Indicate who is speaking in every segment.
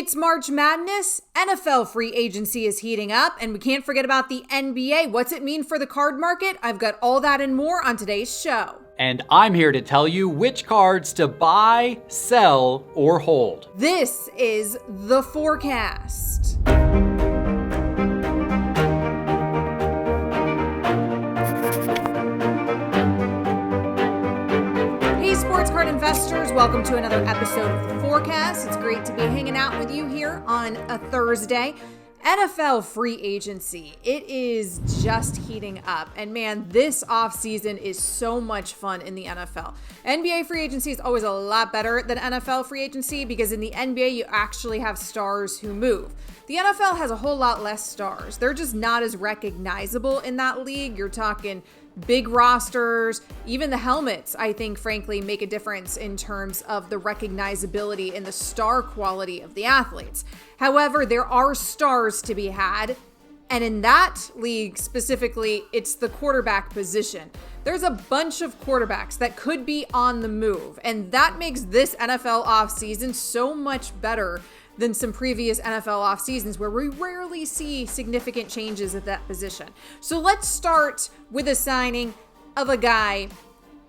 Speaker 1: It's March Madness, NFL free agency is heating up, and we can't forget about the NBA. What's it mean for the card market? I've got all that and more on today's show.
Speaker 2: And I'm here to tell you which cards to buy, sell, or hold.
Speaker 1: This is The Forecast. Sports card investors, welcome to another episode of The Forecast. It's great to be hanging out with you here on a Thursday. NFL free agency, it is just heating up. And man, this offseason is so much fun in the NFL. NBA free agency is always a lot better than NFL free agency because in the NBA, you actually have stars who move. The NFL has a whole lot less stars. They're just not as recognizable in that league. You're talking big rosters, even the helmets, I think, frankly, make a difference in terms of the recognizability and the star quality of the athletes. However, there are stars to be had. And in that league specifically, it's the quarterback position. There's a bunch of quarterbacks that could be on the move. And that makes this NFL offseason so much better than some previous NFL off seasons where we rarely see significant changes at that position. So let's start with a signing of a guy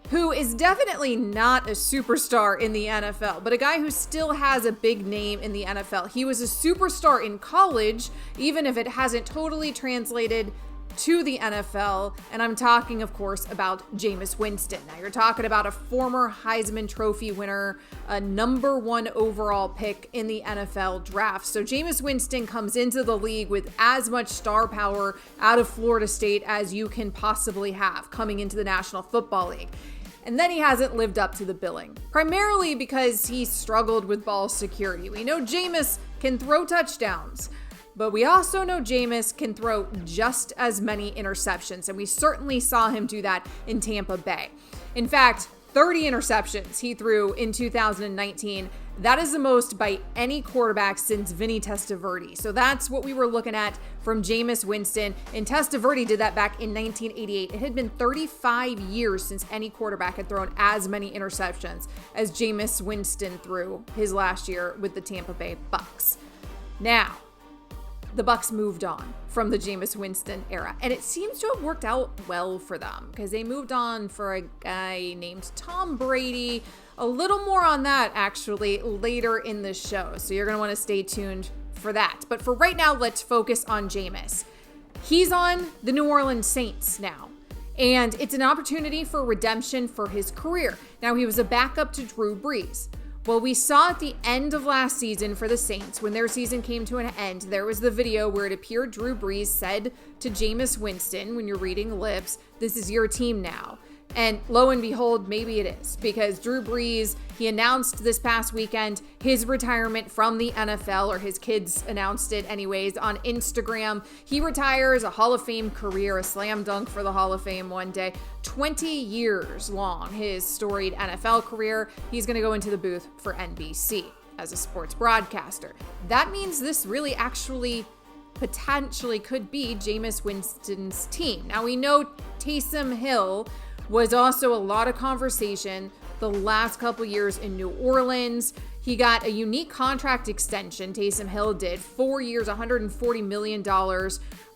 Speaker 1: who is definitely not a superstar in the NFL, but a guy who still has a big name in the NFL. He was a superstar in college, even if it hasn't totally translated to the NFL, and I'm talking, of course, about Jameis Winston. Now, you're talking about a former Heisman Trophy winner, a number 1 overall pick in the NFL draft. So Jameis Winston comes into the league with as much star power out of Florida State as you can possibly have coming into the National Football League. And then he hasn't lived up to the billing, primarily because he struggled with ball security. We know Jameis can throw touchdowns, but we also know Jameis can throw just as many interceptions, and we certainly saw him do that in Tampa Bay. In fact, 30 interceptions he threw in 2019. That is the most by any quarterback since Vinny Testaverde. So that's what we were looking at from Jameis Winston. And Testaverde did that back in 1988. It had been 35 years since any quarterback had thrown as many interceptions as Jameis Winston threw his last year with the Tampa Bay Bucks. Now, the Bucks moved on from the Jameis Winston era, and it seems to have worked out well for them because they moved on for a guy named Tom Brady. A little more on that actually later in the show, so you're going to want to stay tuned for that. But for right now, let's focus on Jameis. He's on the New Orleans Saints now, and it's an opportunity for redemption for his career. Now, he was a backup to Drew Brees. Well, we saw at the end of last season for the Saints, when their season came to an end, there was the video where it appeared Drew Brees said to Jameis Winston, when you're reading lips, "This is your team now." And lo and behold, maybe it is, because Drew Brees, he announced this past weekend his retirement from the NFL, or his kids announced it anyways, on Instagram. He retires, a Hall of Fame career, a slam dunk for the Hall of Fame one day. 20 years long, his storied NFL career. He's going to go into the booth for NBC as a sports broadcaster. That means this really actually potentially could be Jameis Winston's team. Now, we know Taysom Hill was also a lot of conversation the last couple years in New Orleans. He got a unique contract extension, Taysom Hill did, 4 years, $140 million.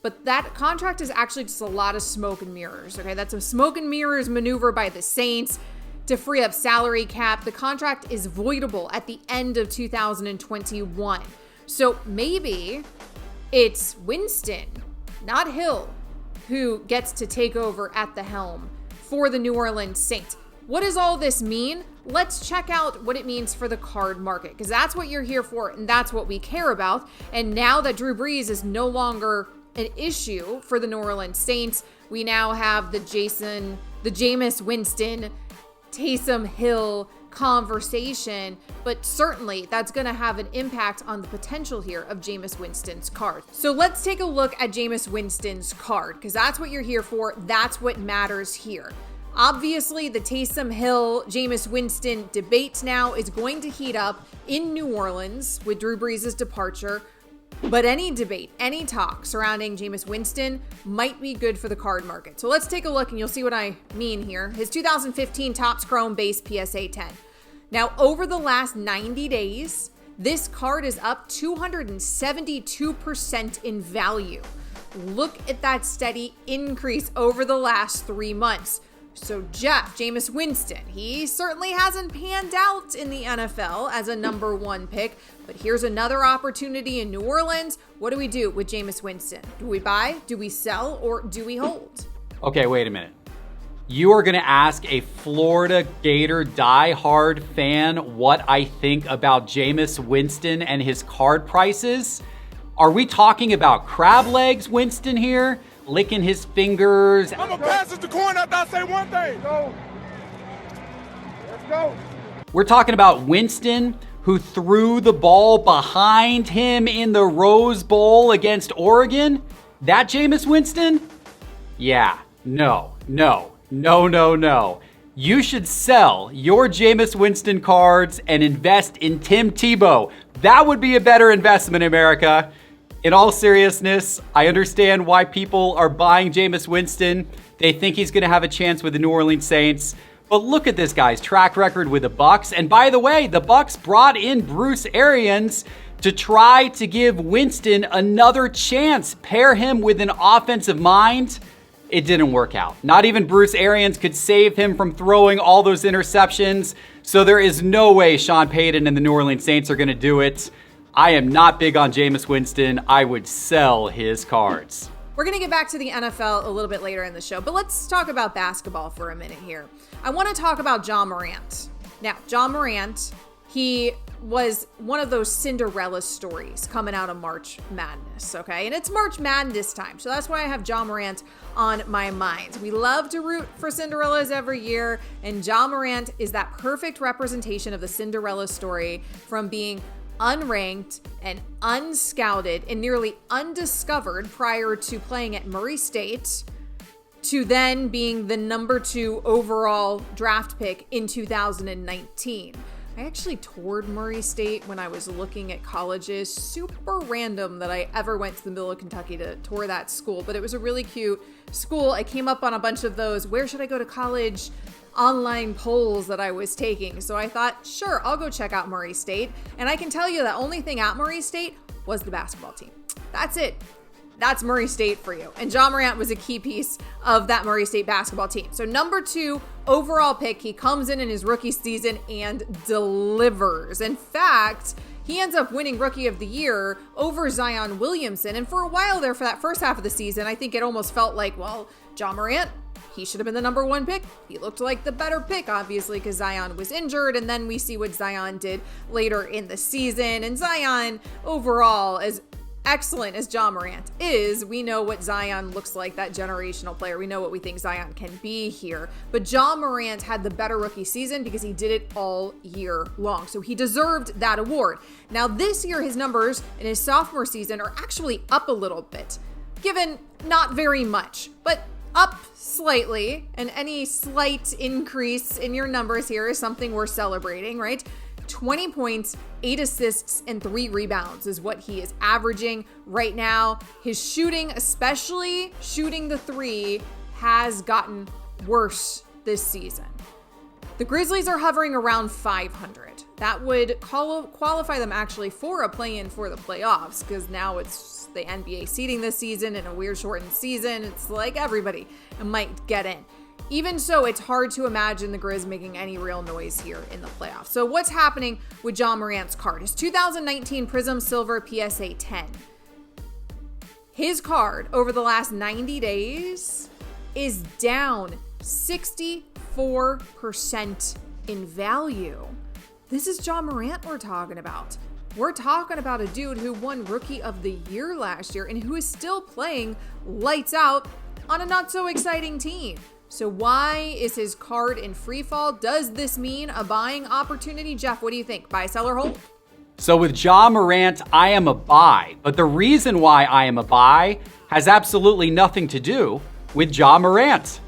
Speaker 1: But that contract is actually just a lot of smoke and mirrors, okay? That's a smoke and mirrors maneuver by the Saints to free up salary cap. The contract is voidable at the end of 2021. So maybe it's Winston, not Hill, who gets to take over at the helm for the New Orleans Saints. What does all this mean? Let's check out what it means for the card market, because that's what you're here for and that's what we care about. And now that Drew Brees is no longer an issue for the New Orleans Saints, we now have the Jameis Winston, Taysom Hill conversation, but certainly that's going to have an impact on the potential here of Jameis Winston's card. So let's take a look at Jameis Winston's card, because that's what you're here for. That's what matters here. Obviously, the Taysom Hill, Jameis Winston debate now is going to heat up in New Orleans with Drew Brees' departure. But any debate, any talk surrounding Jameis Winston might be good for the card market. So let's take a look and you'll see what I mean here. His 2015 Topps Chrome base PSA 10. Now, over the last 90 days, This card is up 272% in value. Look at that steady increase over the last 3 months. So Geoff, Jameis Winston, he certainly hasn't panned out in the NFL as a number 1 pick, but here's another opportunity in New Orleans. What do we do with Jameis Winston? Do we buy, do we sell, or do we hold?
Speaker 2: Okay, wait a minute. You are going to ask a Florida Gator diehard fan what I think about Jameis Winston and his card prices? Are we talking about crab legs Winston here? Licking his fingers?
Speaker 3: I'm going to pass it to corner after I say one thing. Let's go.
Speaker 2: We're talking about Winston, who threw the ball behind him in the Rose Bowl against Oregon? That Jameis Winston? Yeah, no. You should sell your Jameis Winston cards and invest in Tim Tebow. That would be a better investment, America. In all seriousness, I understand why people are buying Jameis Winston. They think he's going to have a chance with the New Orleans Saints. But look at this guy's track record with the Bucs. And by the way, the Bucs brought in Bruce Arians to try to give Winston another chance, pair him with an offensive mind. It didn't work out. Not even Bruce Arians could save him from throwing all those interceptions. So there is no way Sean Payton and the New Orleans Saints are going to do it. I am not big on Jameis Winston. I would sell his cards.
Speaker 1: We're going to get back to the NFL a little bit later in the show, but let's talk about basketball for a minute here. I want to talk about Ja Morant. Now, Ja Morant, he was one of those Cinderella stories coming out of March Madness, okay? And it's March Madness time, so that's why I have Ja Morant on my mind. We love to root for Cinderellas every year, and Ja Morant is that perfect representation of the Cinderella story, from being unranked and unscouted and nearly undiscovered prior to playing at Murray State, to then being the number 2 overall draft pick in 2019. I actually toured Murray State when I was looking at colleges. Super random that I ever went to the middle of Kentucky to tour that school, but it was a really cute school. I came up on a bunch of those, where should I go to college, online polls that I was taking. So I thought, sure, I'll go check out Murray State. And I can tell you the only thing at Murray State was the basketball team. That's it. That's Murray State for you. And Ja Morant was a key piece of that Murray State basketball team. So number 2 overall pick, he comes in his rookie season and delivers. In fact, he ends up winning Rookie of the Year over Zion Williamson. And for a while there, for that first half of the season, I think it almost felt like, well, Ja Morant, he should have been the number 1 pick. He looked like the better pick, obviously, because Zion was injured. And then we see what Zion did later in the season. And Zion, overall, as excellent as Ja Morant is, we know what Zion looks like, that generational player. We know what we think Zion can be here. But Ja Morant had the better rookie season because he did it all year long. So he deserved that award. Now this year, his numbers in his sophomore season are actually up a little bit, given not very much, but up slightly. And any slight increase in your numbers here is something we're celebrating, right? 20 points, 8 assists, and 3 rebounds is what he is averaging right now. His shooting, especially shooting the 3, has gotten worse this season. The Grizzlies are hovering around 500. That would qualify them actually for a play-in for the playoffs, because now it's the NBA seeding this season in a weird shortened season. It's like everybody might get in. Even so, it's hard to imagine the Grizz making any real noise here in the playoffs. So what's happening with Ja Morant's card? His 2019 Prism Silver PSA 10. His card over the last 90 days is down 64% in value. This is Ja Morant we're talking about. We're talking about a dude who won Rookie of the Year last year and who is still playing lights out on a not so exciting team. So why is his card in free fall? Does this mean a buying opportunity? Geoff, what do you think? Buy, sell, or hold?
Speaker 2: So with Ja Morant, I am a buy. But the reason why I am a buy has absolutely nothing to do with Ja Morant.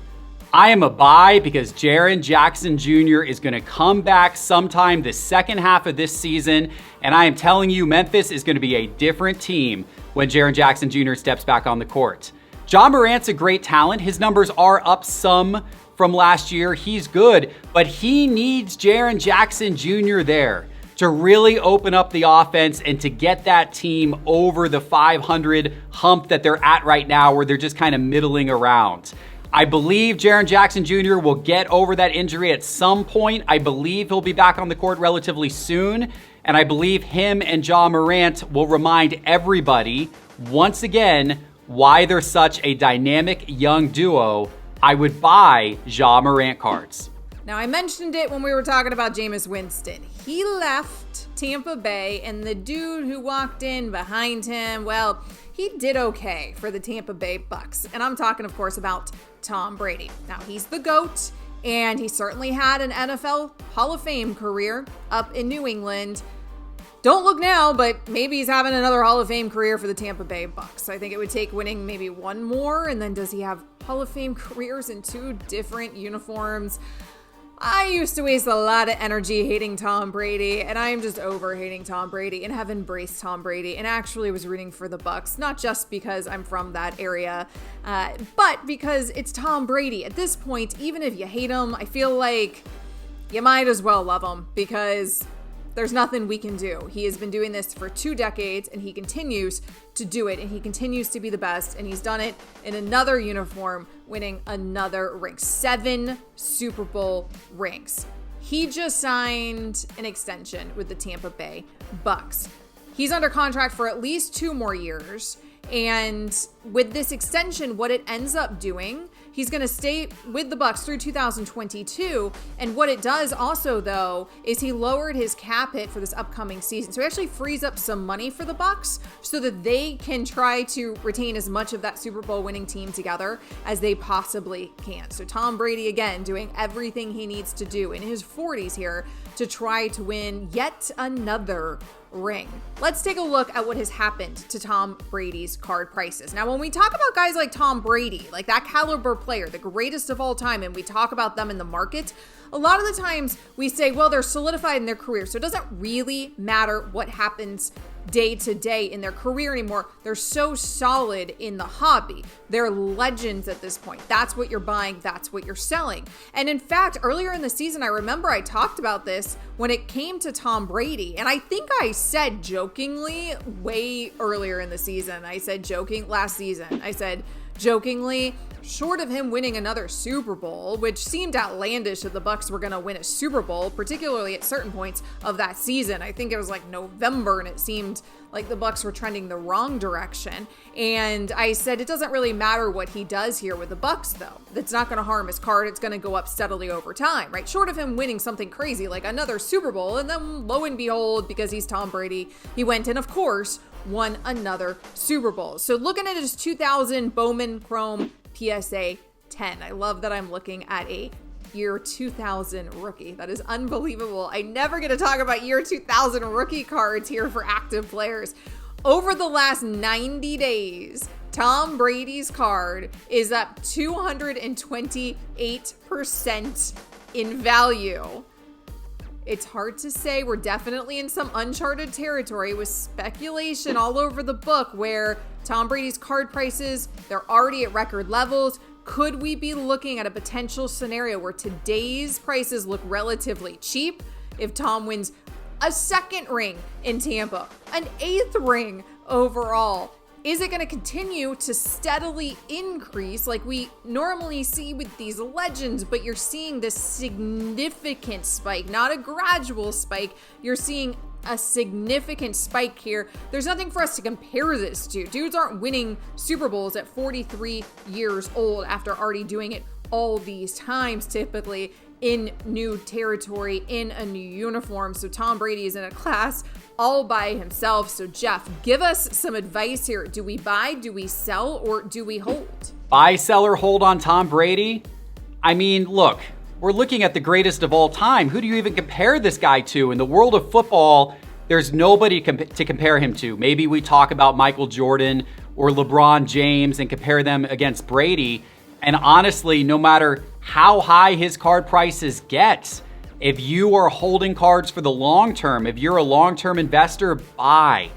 Speaker 2: I am a buy because Jaren Jackson Jr. is going to come back sometime the second half of this season. And I am telling you, Memphis is going to be a different team when Jaren Jackson Jr. steps back on the court. Ja Morant's a great talent. His numbers are up some from last year. He's good, but he needs Jaren Jackson Jr. there. to really open up the offense and to get that team over the 500 hump that they're at right now, where they're just kind of middling around. I believe Jaren Jackson Jr. will get over that injury at some point. I believe he'll be back on the court relatively soon. And I believe him and Ja Morant will remind everybody, once again, why they're such a dynamic young duo. I would buy Ja Morant cards.
Speaker 1: Now, I mentioned it when we were talking about Jameis Winston. He left Tampa Bay, and the dude who walked in behind him, well, he did okay for the Tampa Bay Bucks. And I'm talking, of course, about Tom Brady. Now, he's the GOAT, and he certainly had an NFL Hall of Fame career up in New England. Don't look now, but maybe he's having another Hall of Fame career for the Tampa Bay Bucks. I think it would take winning maybe one more, and then does he have Hall of Fame careers in two different uniforms? I used to waste a lot of energy hating Tom Brady, and I am just over hating Tom Brady and have embraced Tom Brady and actually was rooting for the Bucks, not just because I'm from that area, but because it's Tom Brady. At this point, even if you hate him, I feel like you might as well love him because there's nothing we can do. He has been doing this for 2 decades, and he continues to do it, and he continues to be the best, and he's done it in another uniform, winning another ring. 7 Super Bowl rings. He just signed an extension with the Tampa Bay Bucks. He's under contract for at least 2 more years, and with this extension, what it ends up doing, he's going to stay with the Bucks through 2022. And what it does also, though, is he lowered his cap hit for this upcoming season. So he actually frees up some money for the Bucks so that they can try to retain as much of that Super Bowl winning team together as they possibly can. So Tom Brady, again, doing everything he needs to do in his 40s here to try to win yet another ring. Let's take a look at what has happened to Tom Brady's card prices. Now, when we talk about guys like Tom Brady, like that caliber player, the greatest of all time, and we talk about them in the market, a lot of the times we say, well, they're solidified in their career, so it doesn't really matter what happens day to day in their career anymore. They're so solid in the hobby. They're legends at this point. That's what you're buying. That's what you're selling. And in fact, earlier in the season, I remember I talked about this when it came to Tom Brady. And I think I said jokingly way earlier in the season, last season, I said jokingly, short of him winning another Super Bowl, which seemed outlandish that the Bucks were going to win a Super Bowl, particularly at certain points of that season. I think it was like November, and it seemed like the Bucks were trending the wrong direction. And I said it doesn't really matter what he does here with the Bucks, though. That's not going to harm his card. It's going to go up steadily over time, right? Short of him winning something crazy like another Super Bowl, and then lo and behold, because he's Tom Brady, he went and, of course, won another Super Bowl. So looking at his 2000 Bowman Chrome PSA 10. I love that I'm looking at a year 2000 rookie. That is unbelievable. I never get to talk about year 2000 rookie cards here for active players. Over the last 90 days, Tom Brady's card is up 228% in value. It's hard to say. We're definitely in some uncharted territory with speculation all over the book where Tom Brady's card prices, they're already at record levels. Could we be looking at a potential scenario where today's prices look relatively cheap if Tom wins a 2nd ring in Tampa, an 8th ring overall? Is it going to continue to steadily increase like we normally see with these legends, but you're seeing this significant spike, not a gradual spike. You're seeing a significant spike here. There's nothing for us to compare this to. Dudes aren't winning Super Bowls at 43 years old after already doing it all these times, typically in new territory, in a new uniform. So Tom Brady is in a class all by himself. So Geoff, give us some advice here. Do we buy, do we sell, or do we hold?
Speaker 2: Buy, sell, or hold on Tom Brady? I mean, look, we're looking at the greatest of all time. Who do you even compare this guy to? In the world of football, there's nobody to compare him to. Maybe we talk about Michael Jordan or LeBron James and compare them against Brady. And honestly, no matter how high his card prices get, if you are holding cards for the long term, if you're a long-term investor, buy.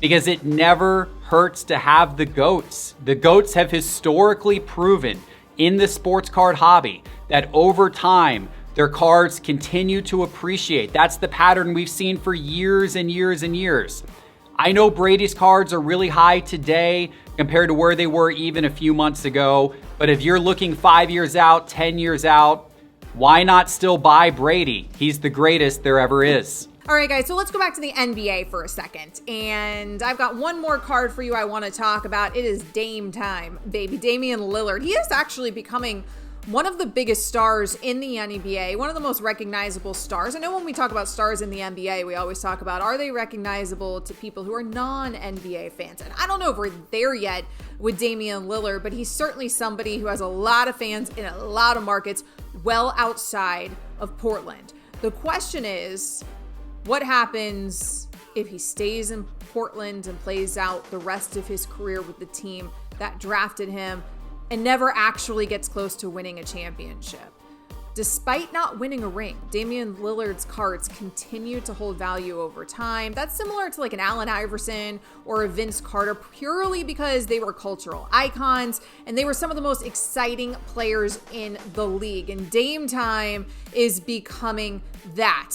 Speaker 2: Because it never hurts to have the GOATs. The GOATs have historically proven in the sports card hobby that over time, Their cards continue to appreciate. That's the pattern we've seen for years and years and years. I know Brady's cards are really high today compared to where they were even a few months ago, but if you're looking 5 years out, 10 years out, why not still buy Brady? He's the greatest there ever is.
Speaker 1: All right, guys, so let's go back to the NBA for a second. And I've got one more card for you I want to talk about. It is Dame time, baby. Damian Lillard. He is actually becoming one of the biggest stars in the NBA, one of the most recognizable stars. I know when we talk about stars in the NBA, we always talk about, are they recognizable to people who are non-NBA fans? And I don't know if we're there yet with Damian Lillard, but he's certainly somebody who has a lot of fans in a lot of markets well outside of Portland. The question is, what happens if he stays in Portland and plays out the rest of his career with the team that drafted him and never actually gets close to winning a championship? Despite not winning a ring, Damian Lillard's cards continue to hold value over time. That's similar to like an Allen Iverson or a Vince Carter, purely because they were cultural icons and they were some of the most exciting players in the league. And Dame time is becoming that.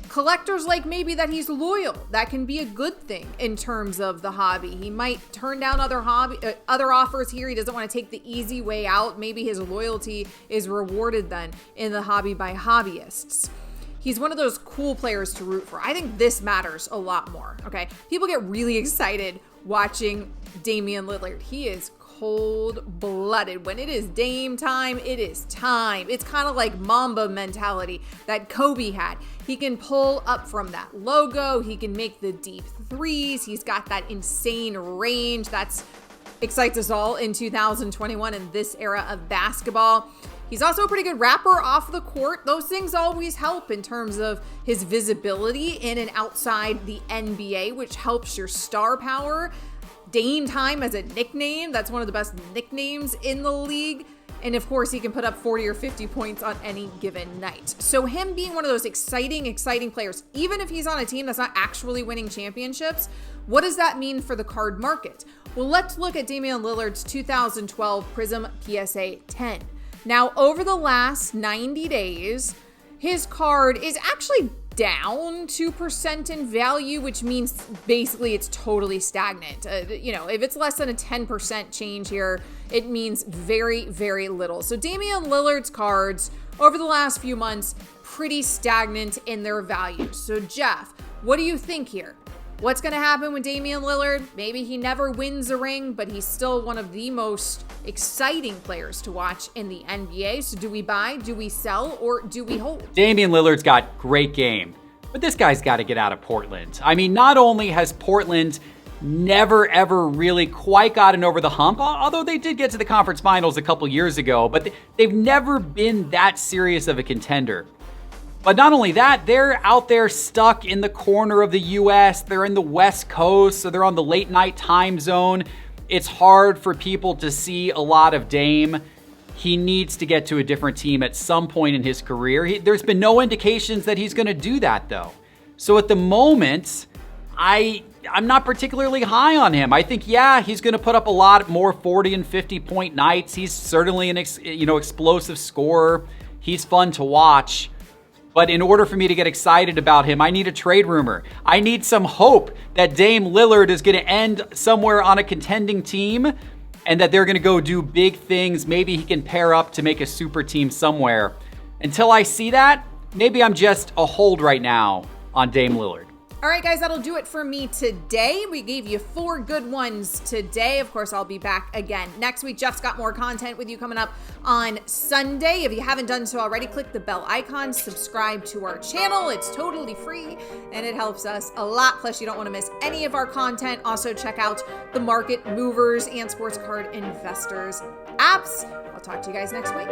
Speaker 1: Collectors like maybe that he's loyal. That can be a good thing in terms of the hobby. He might turn down other offers here. He doesn't want to take the easy way out. Maybe his loyalty is rewarded then in the hobby by hobbyists. He's one of those cool players to root for. I think this matters a lot more, okay? People get really excited watching Damian Lillard. He is cold-blooded. When it is Dame time, it is time. It's kind of like Mamba mentality that Kobe had. He can pull up from that logo. He can make the deep threes. He's got that insane range. That's excites us all in 2021 in this era of basketball. He's also a pretty good rapper off the court. Those things always help in terms of his visibility in and outside the NBA, which helps your star power. Dame time as a nickname. That's one of the best nicknames in the league. And of course, he can put up 40 or 50 points on any given night. So him being one of those exciting players, even if he's on a team that's not actually winning championships, what does that mean for the card market? Well, let's look at Damian Lillard's 2012 Prism PSA 10. Now, over the last 90 days, his card is actually down 2% in value, which means basically it's totally stagnant. If it's less than a 10% change here, it means very, very little. So Damian Lillard's cards over the last few months, pretty stagnant in their value. So Geoff, what do you think here? What's going to happen with Damian Lillard? Maybe he never wins a ring, but he's still one of the most exciting players to watch in the NBA. So do we buy, do we sell, or do we hold?
Speaker 2: Damian Lillard's got great game, but this guy's got to get out of Portland. I mean, not only has Portland never, ever really quite gotten over the hump, although they did get to the conference finals a couple years ago, but they've never been that serious of a contender. But not only that, they're out there stuck in the corner of the U.S. They're in the West Coast, so they're on the late night time zone. It's hard for people to see a lot of Dame. He needs to get to a different team at some point in his career. There's been no indications that he's going to do that, though. So at the moment, I'm not particularly high on him. I think, he's going to put up a lot more 40 and 50 point nights. He's certainly an explosive scorer. He's fun to watch. But in order for me to get excited about him, I need a trade rumor. I need some hope that Dame Lillard is going to end somewhere on a contending team and that they're going to go do big things. Maybe he can pair up to make a super team somewhere. Until I see that, maybe I'm just a hold right now on Dame Lillard.
Speaker 1: All right, guys, that'll do it for me today. We gave you 4 good ones today. Of course, I'll be back again next week. Geoff's got more content with you coming up on Sunday. If you haven't done so already, click the bell icon, subscribe to our channel. It's totally free, and it helps us a lot. Plus, you don't want to miss any of our content. Also, check out the Market Movers and Sports Card Investors apps. I'll talk to you guys next week.